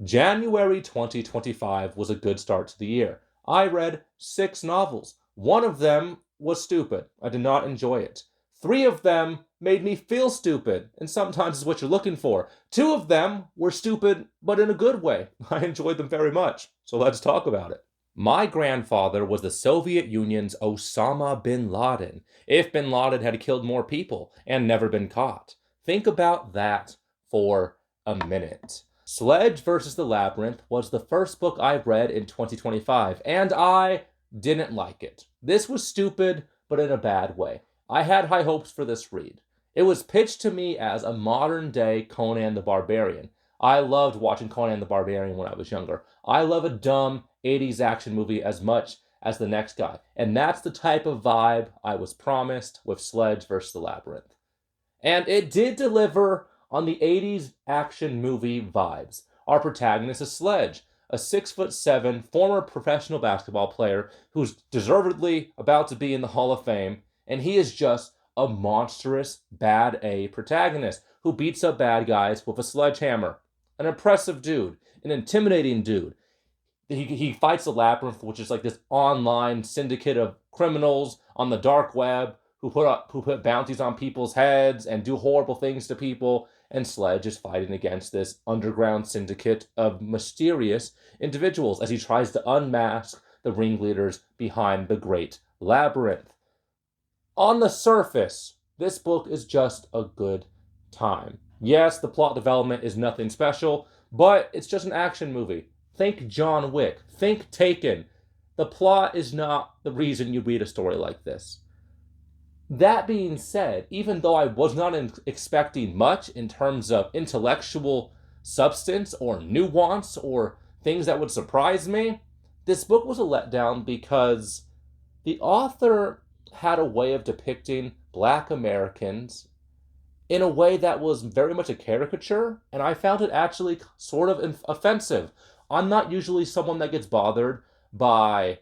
January 2025 was a good start to the year. I read 6 novels. One of them was stupid. I did not enjoy it. 3 of them made me feel stupid, and sometimes is what you're looking for. 2 of them were stupid, but in a good way. I enjoyed them very much. So let's talk about it. My grandfather was the Soviet Union's Osama bin Laden, if bin Laden had killed more people and never been caught. Think about that for a minute. Sledge versus the Labyrinth was the first book I read in 2025, and I didn't like it. This was stupid, but in a bad way. I had high hopes for this read. It was pitched to me as a modern day Conan the Barbarian. I loved watching Conan the Barbarian when I was younger. I love a dumb 80s action movie as much as the next guy. And that's the type of vibe I was promised with Sledge versus the Labyrinth. And it did deliver on the 80s action movie vibes. Our protagonist is Sledge, a 6'7" former professional basketball player who's deservedly about to be in the Hall of Fame, and he is just a monstrous bad A protagonist who beats up bad guys with a sledgehammer. An impressive dude, an intimidating dude. He fights the Labyrinth, which is like this online syndicate of criminals on the dark web who put bounties on people's heads and do horrible things to people. And Sledge is fighting against this underground syndicate of mysterious individuals as he tries to unmask the ringleaders behind the Great Labyrinth. On the surface, this book is just a good time. Yes, the plot development is nothing special, but it's just an action movie. Think John Wick. Think Taken. The plot is not the reason you read a story like this. That being said, even though I was not expecting much in terms of intellectual substance or nuance or things that would surprise me, this book was a letdown because the author had a way of depicting Black Americans in a way that was very much a caricature, and I found it actually sort of offensive. I'm not usually someone that gets bothered by,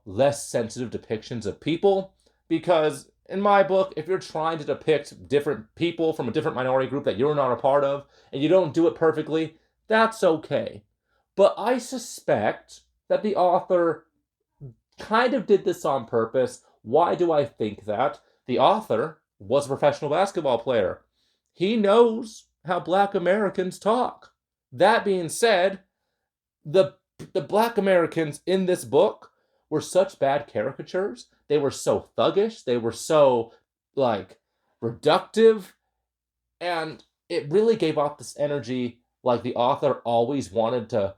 less sensitive depictions of people, because in my book, if you're trying to depict different people from a different minority group that you're not a part of, and you don't do it perfectly, that's okay. But I suspect that the author kind of did this on purpose. Why do I think that? The author was a professional basketball player. He knows how Black Americans talk. That being said, the Black Americans in this book were such bad caricatures. They were so thuggish. They were so, reductive. And it really gave off this energy like the author always wanted to,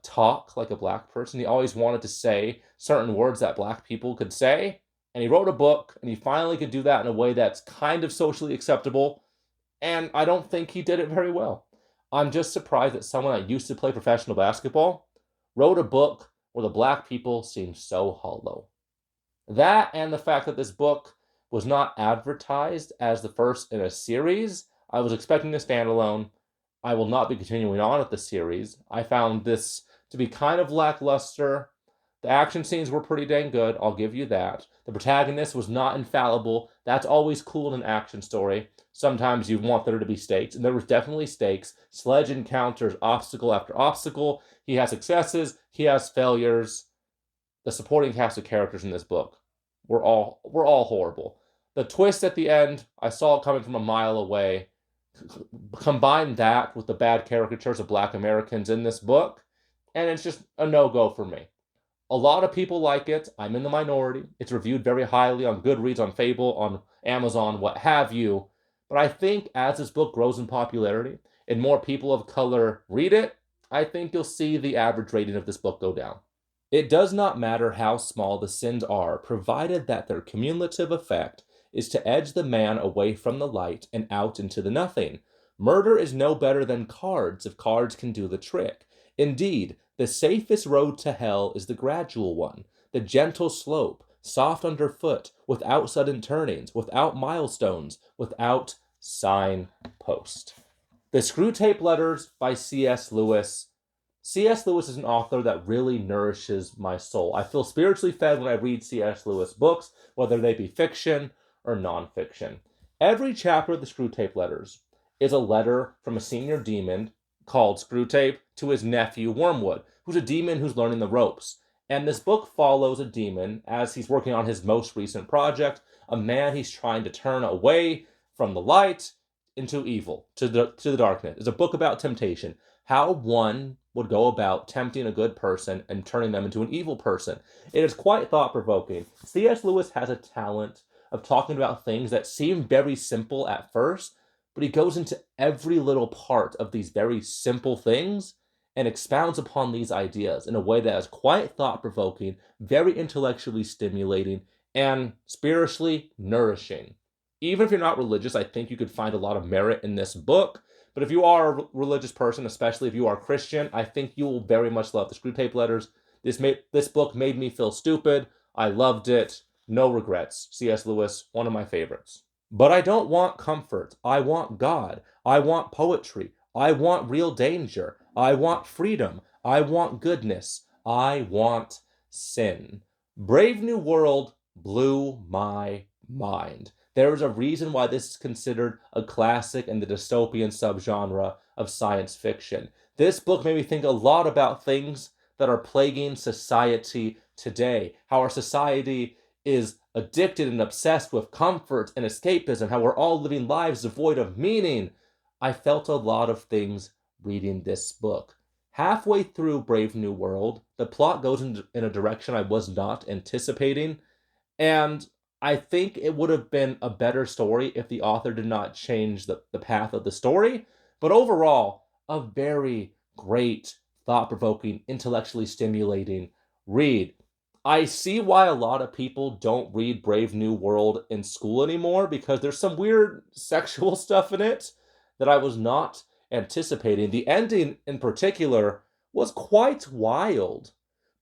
talk like a Black person. He always wanted to say certain words that Black people could say. And he wrote a book, and he finally could do that in a way that's kind of socially acceptable. And I don't think he did it very well. I'm just surprised that someone that used to play professional basketball wrote a book where the Black people seem so hollow. That and the fact that this book was not advertised as the first in a series. I was expecting a standalone. I will not be continuing on with the series. I found this to be kind of lackluster. The action scenes were pretty dang good, I'll give you that. The protagonist was not infallible. That's always cool in an action story. Sometimes you want there to be stakes, and there was definitely stakes. Sledge encounters obstacle after obstacle. He has successes, he has failures. The supporting cast of characters in this book were all horrible. The twist at the end, I saw it coming from a mile away. Combine that with the bad caricatures of Black Americans in this book, and it's just a no-go for me. A lot of people like it. I'm in the minority. It's reviewed very highly on Goodreads, on Fable, on Amazon, what have you. But I think as this book grows in popularity and more people of color read it, I think you'll see the average rating of this book go down. It does not matter how small the sins are, provided that their cumulative effect is to edge the man away from the light and out into the nothing. Murder is no better than cards if cards can do the trick. Indeed, the safest road to hell is the gradual one, the gentle slope, soft underfoot, without sudden turnings, without milestones, without signpost. The Screwtape Letters by C.S. Lewis. C.S. Lewis is an author that really nourishes my soul. I feel spiritually fed when I read C.S. Lewis books, whether they be fiction or nonfiction. Every chapter of the Screwtape Letters is a letter from a senior demon called Screwtape to his nephew Wormwood, who's a demon who's learning the ropes. And this book follows a demon as he's working on his most recent project, a man he's trying to turn away from the light into evil, to the darkness. It's a book about temptation, how one would go about tempting a good person and turning them into an evil person. It is quite thought-provoking. C.S. Lewis has a talent of talking about things that seem very simple at first, but he goes into every little part of these very simple things and expounds upon these ideas in a way that is quite thought-provoking, very intellectually stimulating, and spiritually nourishing. Even if you're not religious, I think you could find a lot of merit in this book. But if you are a religious person, especially if you are Christian, I think you will very much love the Screwtape Letters. This book made me feel stupid. I loved it. No regrets. C.S. Lewis, one of my favorites. But I don't want comfort. I want God. I want poetry. I want real danger. I want freedom. I want goodness. I want sin. Brave New World blew my mind. There is a reason why this is considered a classic in the dystopian subgenre of science fiction. This book made me think a lot about things that are plaguing society today. How our society is addicted and obsessed with comfort and escapism, how we're all living lives devoid of meaning. I felt a lot of things reading this book. Halfway through Brave New World, the plot goes in a direction I was not anticipating, and I think it would have been a better story if the author did not change the path of the story. But overall, a very great, thought-provoking, intellectually stimulating read. I see why a lot of people don't read Brave New World in school anymore because there's some weird sexual stuff in it that I was not anticipating. The ending in particular was quite wild,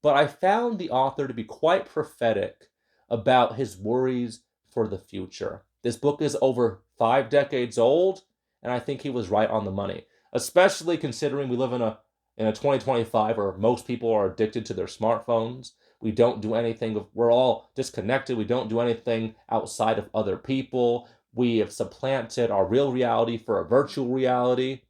but I found the author to be quite prophetic about his worries for the future. This book is over 5 decades old, and I think he was right on the money, especially considering we live in a 2025 where most people are addicted to their smartphones. We don't do anything, we're all disconnected. We don't do anything outside of other people. We have supplanted our real reality for a virtual reality,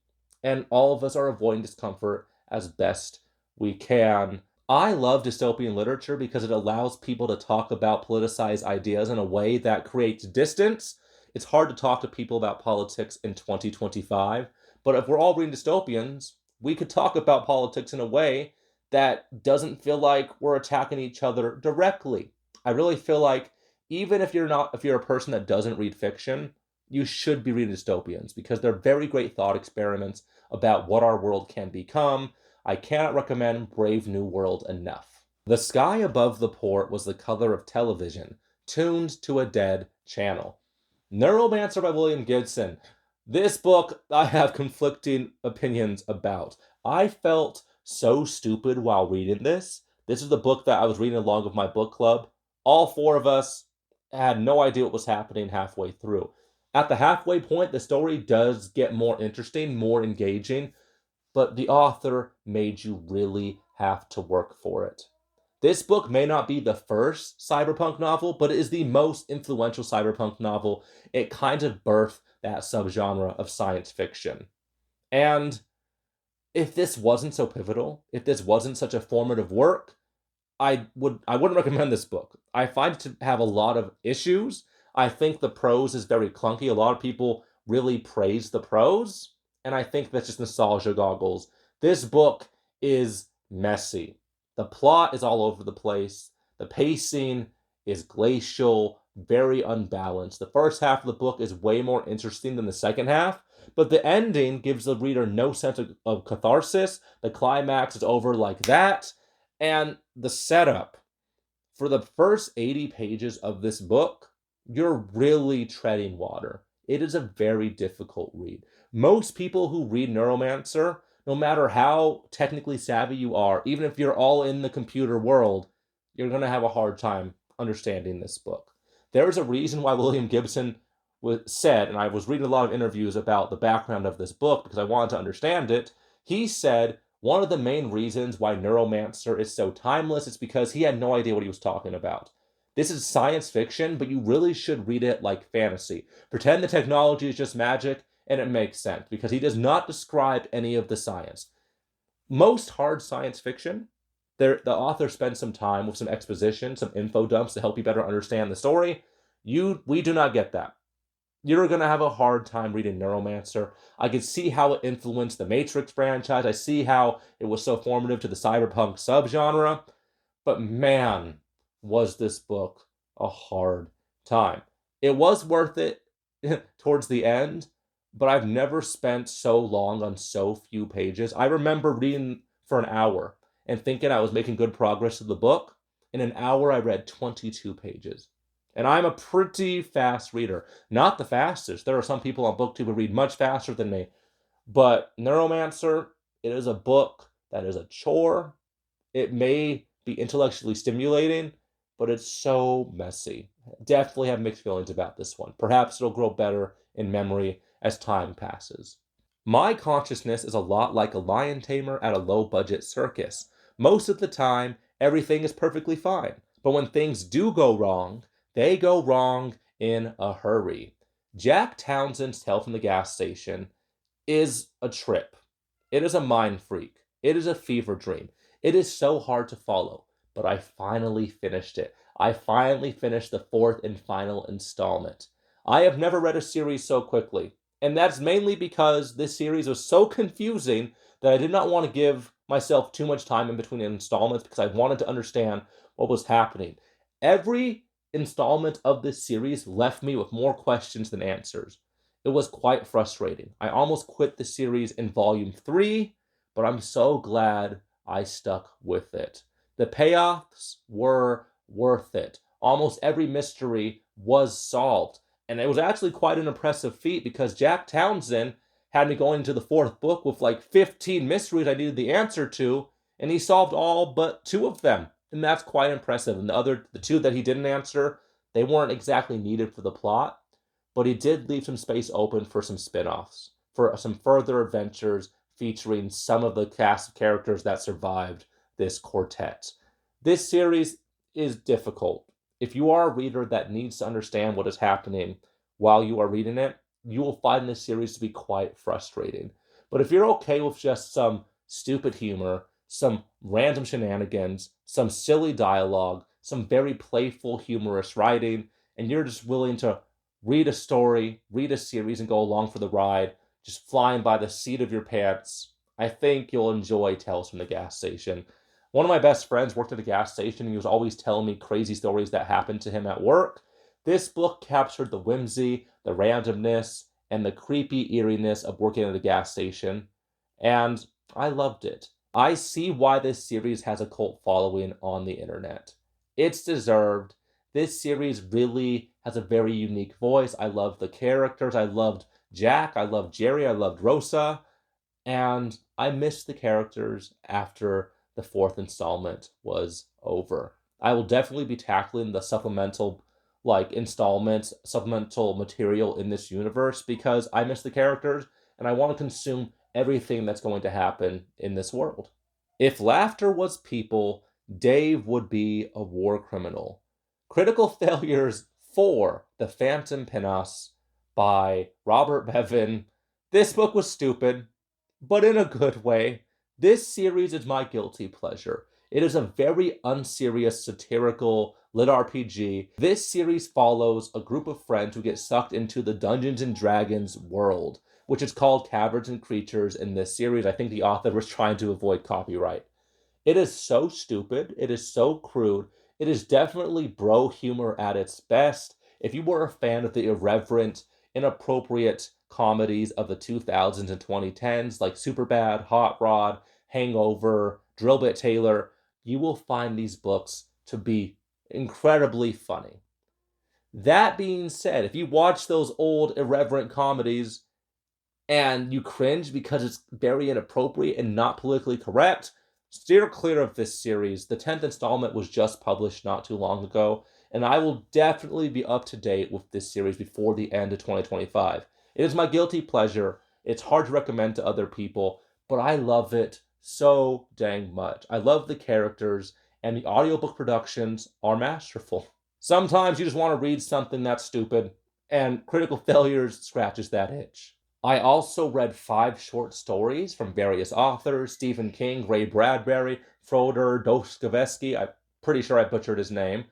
and all of us are avoiding discomfort as best we can. I love dystopian literature because it allows people to talk about politicized ideas in a way that creates distance. It's hard to talk to people about politics in 2025, but if we're all reading dystopians, we could talk about politics in a way that doesn't feel like we're attacking each other directly. I really feel like even if you're a person that doesn't read fiction, you should be reading dystopians because they're very great thought experiments about what our world can become. I cannot recommend Brave New World enough. The sky above the port was the color of television, tuned to a dead channel. Neuromancer by William Gibson. This book I have conflicting opinions about. I felt so stupid while reading this. This is the book that I was reading along with my book club. All 4 of us had no idea what was happening halfway through. At the halfway point, the story does get more interesting, more engaging, but the author made you really have to work for it. This book may not be the first cyberpunk novel, but it is the most influential cyberpunk novel. It kind of birthed that subgenre of science fiction. And if this wasn't so pivotal, if this wasn't such a formative work, I wouldn't recommend this book. I find it to have a lot of issues. I think the prose is very clunky. A lot of people really praise the prose, and I think that's just nostalgia goggles. This book is messy. The plot is all over the place. The pacing is glacial, very unbalanced. The first half of the book is way more interesting than the second half, but the ending gives the reader no sense of catharsis. The climax is over like that, and the setup for the first 80 pages of this book, you're really treading water. It is a very difficult read. Most people who read Neuromancer, no matter how technically savvy you are, even if you're all in the computer world, you're going to have a hard time understanding this book. There is a reason why William Gibson said, and I was reading a lot of interviews about the background of this book because I wanted to understand it. He said one of the main reasons why Neuromancer is so timeless is because he had no idea what he was talking about. This is science fiction, but you really should read it like fantasy. Pretend the technology is just magic and it makes sense because he does not describe any of the science. Most hard science fiction, the author spends some time with some exposition, some info dumps to help you better understand the story. We do not get that. You're going to have a hard time reading Neuromancer. I can see how it influenced the Matrix franchise. I see how it was so formative to the cyberpunk subgenre. But man, was this book a hard time. It was worth it towards the end, but I've never spent so long on so few pages. I remember reading for an hour and thinking I was making good progress to the book. In an hour, I read 22 pages. And I'm a pretty fast reader. Not the fastest. There are some people on BookTube who read much faster than me. But Neuromancer, it is a book that is a chore. It may be intellectually stimulating, but it's so messy. Definitely have mixed feelings about this one. Perhaps it'll grow better in memory as time passes. My consciousness is a lot like a lion tamer at a low-budget circus. Most of the time, everything is perfectly fine. But when things do go wrong, they go wrong in a hurry. Jack Townsend's Tale from the Gas Station is a trip. It is a mind freak. It is a fever dream. It is so hard to follow, but I finally finished it. I finally finished the fourth and final installment. I have never read a series so quickly, and that's mainly because this series was so confusing that I did not want to give myself too much time in between installments because I wanted to understand what was happening. Every installment of this series left me with more questions than answers. It was quite frustrating. I almost quit the series in volume 3, but I'm so glad I stuck with it. The payoffs were worth it. Almost every mystery was solved. And it was actually quite an impressive feat because Jack Townsend had me going into the fourth book with like 15 mysteries I needed the answer to, and he solved all but 2 of them. And that's quite impressive. And the 2 that he didn't answer, they weren't exactly needed for the plot, but he did leave some space open for some spin-offs, for some further adventures featuring some of the cast of characters that survived this quartet. This series is difficult. If you are a reader that needs to understand what is happening while you are reading it, you will find this series to be quite frustrating. But if you're okay with just some stupid humor, some random shenanigans, some silly dialogue, some very playful, humorous writing, and you're just willing to read a story, read a series, and go along for the ride, just flying by the seat of your pants, I think you'll enjoy Tales from the Gas Station. One of my best friends worked at a gas station, and he was always telling me crazy stories that happened to him at work. This book captured the whimsy, the randomness, and the creepy eeriness of working at a gas station, and I loved it. I see why this series has a cult following on the internet. It's deserved. This series really has a very unique voice. I love the characters. I loved Jack. I loved Jerry. I loved Rosa. And I missed the characters after the fourth installment was over. I will definitely be tackling the supplemental supplemental material in this universe because I miss the characters and I want to consume everything that's going to happen in this world. If laughter was people, Dave would be a war criminal. Critical Failures 4, The Phantom Pinnace by Robert Bevan. This book was stupid, but in a good way. This series is my guilty pleasure. It is a very unserious, satirical lit RPG. This series follows a group of friends who get sucked into the Dungeons and Dragons world, which is called Caverns and Creatures in this series. I think the author was trying to avoid copyright. It is so stupid. It is so crude. It is definitely bro humor at its best. If you were a fan of the irreverent, inappropriate comedies of the 2000s and 2010s, like Superbad, Hot Rod, Hangover, Drillbit Taylor, you will find these books to be incredibly funny. That being said, if you watch those old irreverent comedies and you cringe because it's very inappropriate and not politically correct, steer clear of this series. The 10th installment was just published not too long ago, and I will definitely be up to date with this series before the end of 2025. It is my guilty pleasure. It's hard to recommend to other people, but I love it so dang much. I love the characters, and the audiobook productions are masterful. Sometimes you just want to read something that's stupid, and Critical Failures scratches that itch. I also read 5 short stories from various authors: Stephen King, Ray Bradbury, Fyodor Dostoevsky. I'm pretty sure I butchered his name.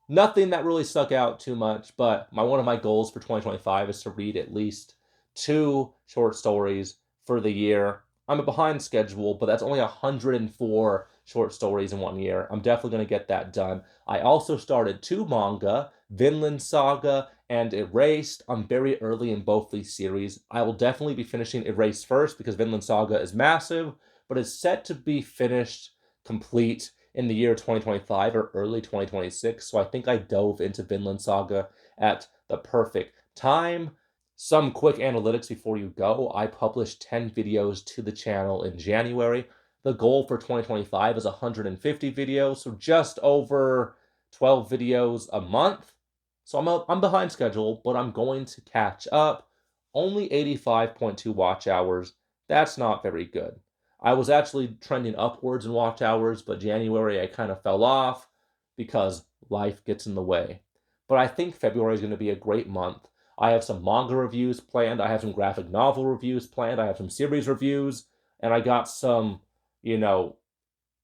Nothing that really stuck out too much, but one of my goals for 2025 is to read at least 2 short stories for the year. I'm behind schedule, but that's only 104 short stories in one year. I'm definitely going to get that done. I also started 2 manga, Vinland Saga and Erased. I'm very early in both these series. I will definitely be finishing Erased first because Vinland Saga is massive, but it's set to be finished complete in the year 2025 or early 2026. So I think I dove into Vinland Saga at the perfect time. Some quick analytics before you go. I published 10 videos to the channel in January. The goal for 2025 is 150 videos, so just over 12 videos a month. So I'm behind schedule, but I'm going to catch up. Only 85.2 watch hours. That's not very good. I was actually trending upwards in watch hours, but January I kind of fell off because life gets in the way. But I think February is going to be a great month. I have some manga reviews planned. I have some graphic novel reviews planned. I have some series reviews, and I got some, you know,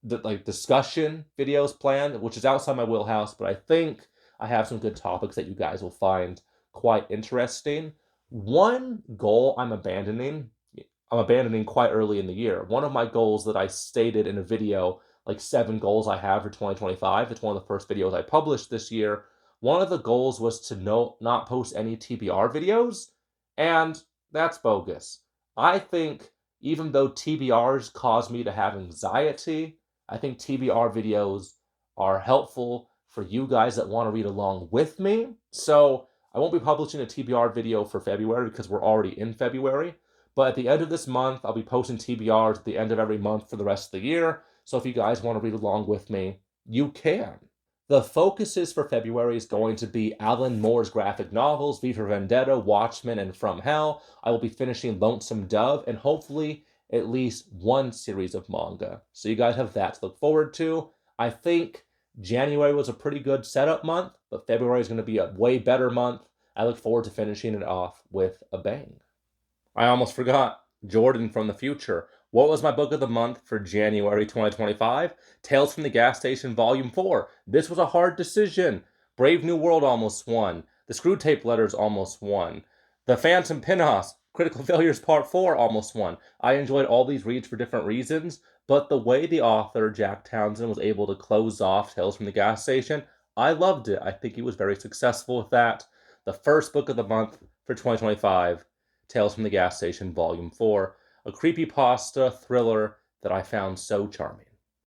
discussion videos planned, which is outside my wheelhouse. But I think I have some good topics that you guys will find quite interesting. One goal I'm abandoning quite early in the year. One of my goals that I stated in a video, like 7 goals I have for 2025. It's one of the first videos I published this year. One of the goals was to not post any TBR videos, and that's bogus. I think even though TBRs cause me to have anxiety, I think TBR videos are helpful for you guys that want to read along with me. So I won't be publishing a TBR video for February because we're already in February. But at the end of this month, I'll be posting TBRs at the end of every month for the rest of the year. So if you guys want to read along with me, you can. The focuses for February is going to be Alan Moore's graphic novels, V for Vendetta, Watchmen, and From Hell. I will be finishing Lonesome Dove and hopefully at least one series of manga. So you guys have that to look forward to. I think January was a pretty good setup month, but February is going to be a way better month. I look forward to finishing it off with a bang. I almost forgot. Jordan from the future. What was my book of the month for January 2025? Tales from the Gas Station Volume 4. This was a hard decision. Brave New World almost won. The Screwtape Letters almost won. The Phantom Pinhouse, Critical Failures Part 4 almost won. I enjoyed all these reads for different reasons, but the way the author, Jack Townsend, was able to close off Tales from the Gas Station, I loved it. I think he was very successful with that. The first book of the month for 2025, Tales from the Gas Station Volume 4, a creepypasta thriller that I found so charming.